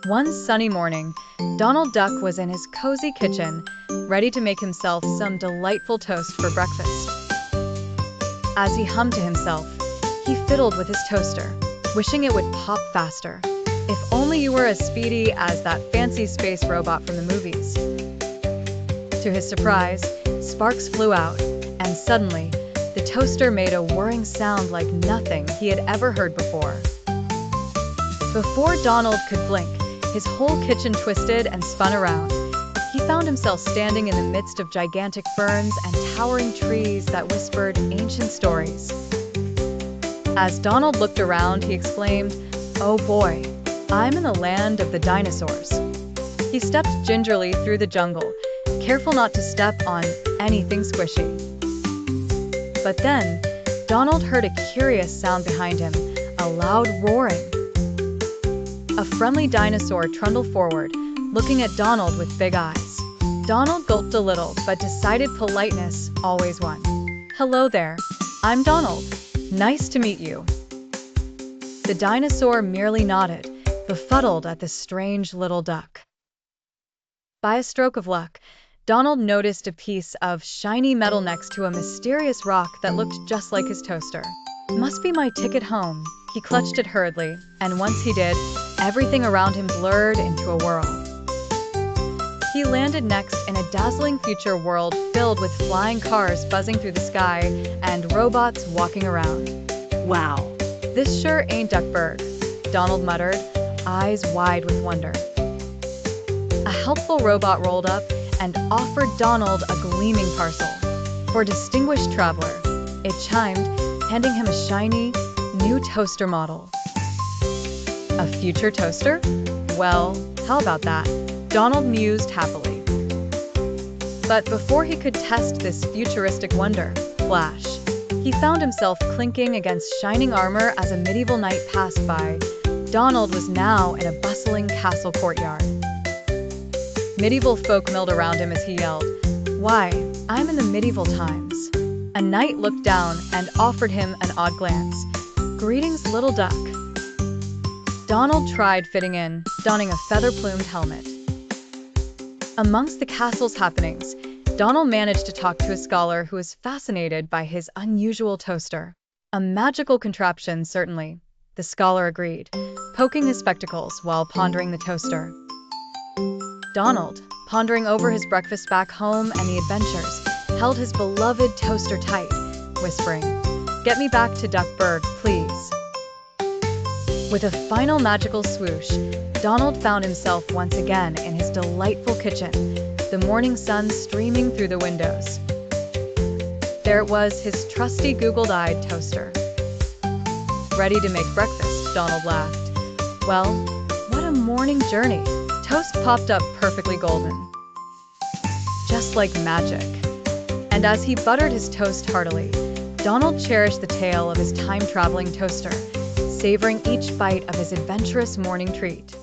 One sunny morning, Donald Duck was in his cozy kitchen, ready to make himself some delightful toast for breakfast. As he hummed to himself, he fiddled with his toaster, wishing it would pop faster. If only you were as speedy as that fancy space robot from the movies. To his surprise, sparks flew out, and suddenly, the toaster made a whirring sound like nothing he had ever heard before. Before Donald could blink, his whole kitchen twisted and spun around. He found himself standing in the midst of gigantic ferns and towering trees that whispered ancient stories. As Donald looked around, he exclaimed, "Oh boy, I'm in the land of the dinosaurs." He stepped gingerly through the jungle, careful not to step on anything squishy. But then, Donald heard a curious sound behind him, a loud roaring. A friendly dinosaur trundled forward, looking at Donald with big eyes. Donald gulped a little, but decided politeness always won. "Hello there, I'm Donald. Nice to meet you." The dinosaur merely nodded, befuddled at the strange little duck. By a stroke of luck, Donald noticed a piece of shiny metal next to a mysterious rock that looked just like his toaster. "Must be my ticket home." He clutched it hurriedly, and once he did, everything around him blurred into a whirl. He landed next in a dazzling future world filled with flying cars buzzing through the sky and robots walking around. "Wow, this sure ain't Duckburg," Donald muttered, eyes wide with wonder. A helpful robot rolled up and offered Donald a gleaming parcel. "For distinguished traveler," it chimed, handing him a shiny, new toaster model. A future toaster? Well, how about that? Donald mused happily. But before he could test this futuristic wonder, flash, he found himself clinking against shining armor as a medieval knight passed by. Donald was now in a bustling castle courtyard. Medieval folk milled around him as he yelled, "Why, I'm in the medieval times." A knight looked down and offered him an odd glance. "Greetings, little duck." Donald tried fitting in, donning a feather-plumed helmet. Amongst the castle's happenings, Donald managed to talk to a scholar who was fascinated by his unusual toaster. "A magical contraption, certainly," the scholar agreed, poking his spectacles while pondering the toaster. Donald, pondering over his breakfast back home and the adventures, held his beloved toaster tight, whispering, "Get me back to Duckburg, please." With a final magical swoosh, Donald found himself once again in his delightful kitchen, the morning sun streaming through the windows. There it was, his trusty Google-eyed toaster. "Ready to make breakfast," Donald laughed. Well, what a morning journey. Toast popped up perfectly golden, just like magic. And as he buttered his toast heartily, Donald cherished the tale of his time-traveling toaster, savoring each bite of his adventurous morning treat.